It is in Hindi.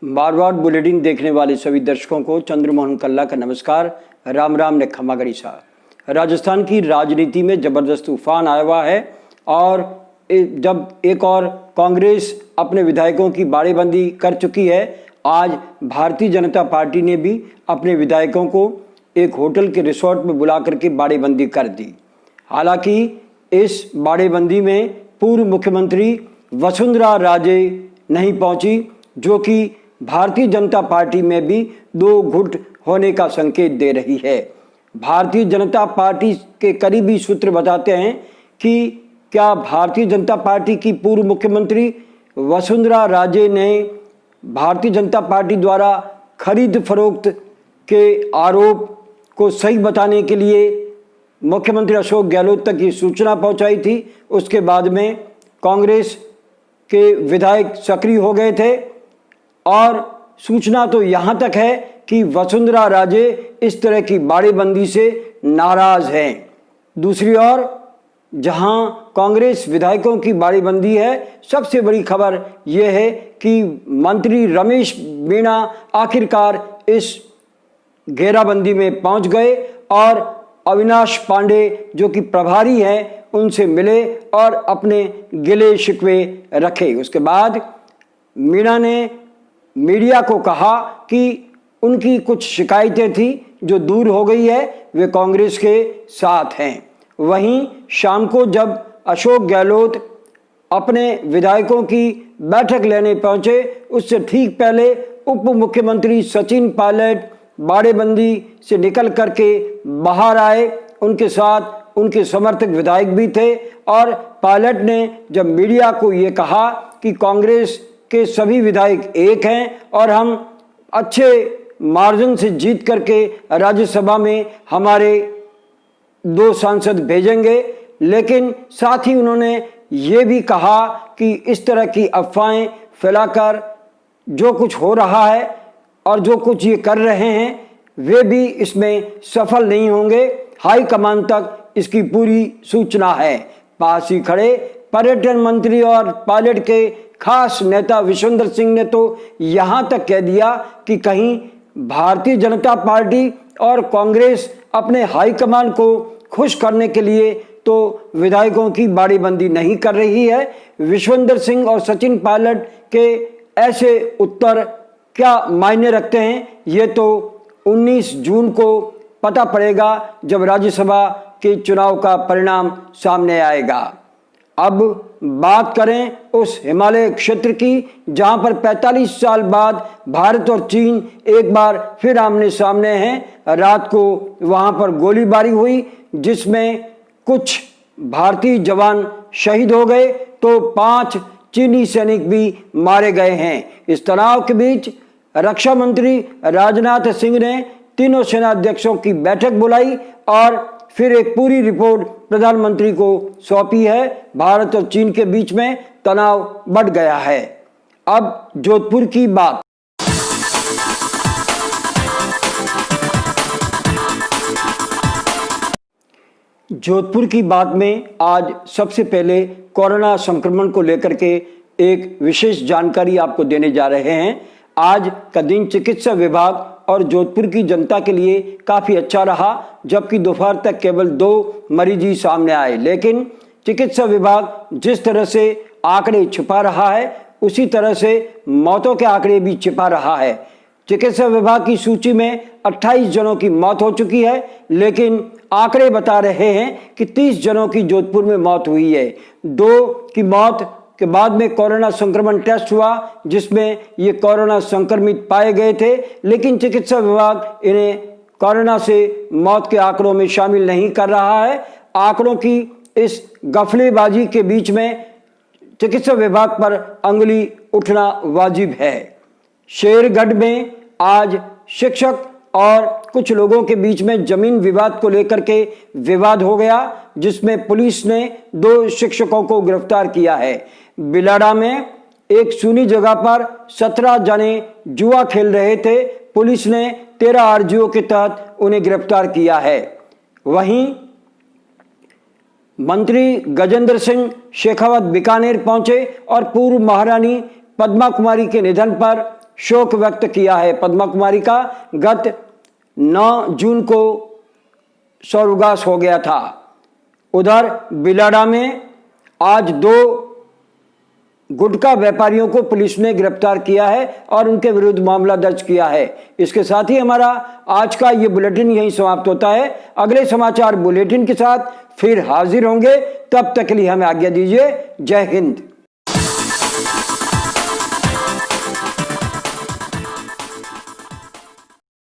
बार बार बुलेटिन देखने वाले सभी दर्शकों को चंद्रमोहन कल्ला का नमस्कार। राम राम ने खमा गणिसा। राजस्थान की राजनीति में जबरदस्त तूफान आया हुआ है और जब एक और कांग्रेस अपने विधायकों की बाड़ेबंदी कर चुकी है, आज भारतीय जनता पार्टी ने भी अपने विधायकों को एक होटल के रिसोर्ट में बुला करके बाड़ेबंदी कर दी। हालांकि इस बाड़ेबंदी में पूर्व मुख्यमंत्री वसुंधरा राजे नहीं पहुंची, जो कि भारतीय जनता पार्टी में भी दो घुट होने का संकेत दे रही है। भारतीय जनता पार्टी के करीबी सूत्र बताते हैं कि क्या भारतीय जनता पार्टी की पूर्व मुख्यमंत्री वसुंधरा राजे ने भारतीय जनता पार्टी द्वारा खरीद फरोख्त के आरोप को सही बताने के लिए मुख्यमंत्री अशोक गहलोत तक ये सूचना पहुंचाई थी। उसके बाद में कांग्रेस के विधायक सक्रिय हो गए थे और सूचना तो यहाँ तक है कि वसुंधरा राजे इस तरह की बाड़ेबंदी से नाराज हैं। दूसरी ओर जहां कांग्रेस विधायकों की बाड़ेबंदी है, सबसे बड़ी खबर यह है कि मंत्री रमेश मीणा आखिरकार इस घेराबंदी में पहुंच गए और अविनाश पांडे जो कि प्रभारी हैं उनसे मिले और अपने गिले शिकवे रखे। उसके बाद मीणा ने मीडिया को कहा कि उनकी कुछ शिकायतें थी जो दूर हो गई है, वे कांग्रेस के साथ हैं। वहीं शाम को जब अशोक गहलोत अपने विधायकों की बैठक लेने पहुंचे, उससे ठीक पहले उप मुख्यमंत्री सचिन पायलट बाड़ेबंदी से निकल करके बाहर आए। उनके साथ उनके समर्थक विधायक भी थे और पायलट ने जब मीडिया को ये कहा कि कांग्रेस के सभी विधायक एक हैं और हम अच्छे मार्जिन से जीत करके राज्यसभा में हमारे 2 सांसद भेजेंगे, लेकिन साथ ही उन्होंने ये भी कहा कि इस तरह की अफवाहें फैलाकर जो कुछ हो रहा है और जो कुछ ये कर रहे हैं वे भी इसमें सफल नहीं होंगे। हाईकमान तक इसकी पूरी सूचना है। पास ही खड़े पर्यटन मंत्री और पायलट के खास नेता विश्वेंद्र सिंह ने तो यहां तक कह दिया कि कहीं भारतीय जनता पार्टी और कांग्रेस अपने हाईकमान को खुश करने के लिए तो विधायकों की बाड़ेबंदी नहीं कर रही है। विश्वेंद्र सिंह और सचिन पायलट के ऐसे उत्तर क्या मायने रखते हैं, ये तो 19 जून को पता पड़ेगा जब राज्यसभा के चुनाव का परिणाम सामने आएगा। अब बात करें उस हिमालय क्षेत्र की जहां पर 45 साल बाद भारत और चीन एक बार फिर आमने सामने हैं। रात को वहां पर गोलीबारी हुई जिसमें कुछ भारतीय जवान शहीद हो गए तो 5 चीनी सैनिक भी मारे गए हैं। इस तनाव के बीच रक्षा मंत्री राजनाथ सिंह ने तीनों सेनाध्यक्षों की बैठक बुलाई और फिर एक पूरी रिपोर्ट प्रधानमंत्री को सौंपी है। भारत और चीन के बीच में तनाव बढ़ गया है। अब जोधपुर की बात। जोधपुर की बात में आज सबसे पहले कोरोना संक्रमण को लेकर के एक विशेष जानकारी आपको देने जा रहे हैं। आज का दिन चिकित्सा विभाग और जोधपुर की जनता के लिए काफी अच्छा रहा, जबकि दोपहर तक केवल 2 मरीज ही सामने आए। लेकिन चिकित्सा विभाग जिस तरह से आंकड़े छिपा रहा है, उसी तरह से मौतों के आंकड़े भी छिपा रहा है। चिकित्सा विभाग की सूची में 28 जनों की मौत हो चुकी है, लेकिन आंकड़े बता रहे हैं कि 30 जनों की जोधपुर में मौत हुई है। 2 की मौत के बाद में कोरोना संक्रमण टेस्ट हुआ जिसमें ये कोरोना संक्रमित पाए गए थे, लेकिन चिकित्सा विभाग इन्हें कोरोना से मौत के आंकड़ों में शामिल नहीं कर रहा है। आंकड़ों की इस गफलेबाजी के बीच में चिकित्सा विभाग पर अंगुली उठना वाजिब है। शेरगढ़ में आज शिक्षक और कुछ लोगों के बीच में जमीन विवाद को लेकर के विवाद हो गया, जिसमें पुलिस ने 2 शिक्षकों को गिरफ्तार किया है। बिलाड़ा में एक सुनी जगह पर 17 जने जुआ खेल रहे थे। पुलिस ने 13 आरजीओ के तहत उन्हें गिरफ्तार किया है। वहीं मंत्री गजेंद्र सिंह शेखावत बीकानेर पहुंचे और पूर्व महारानी पद्मा कुमारी के निधन पर शोक व्यक्त किया है। पद्मा कुमारी का गत 9 जून को स्वर्गवास हो गया था। उधर बिलाड़ा में आज 2 गुटखा व्यापारियों को पुलिस ने गिरफ्तार किया है और उनके विरुद्ध मामला दर्ज किया है। इसके साथ ही हमारा आज का ये बुलेटिन यहीं समाप्त होता है। अगले समाचार बुलेटिन के साथ फिर हाजिर होंगे, तब तक के लिए हमें आज्ञा दीजिए। जय हिंद।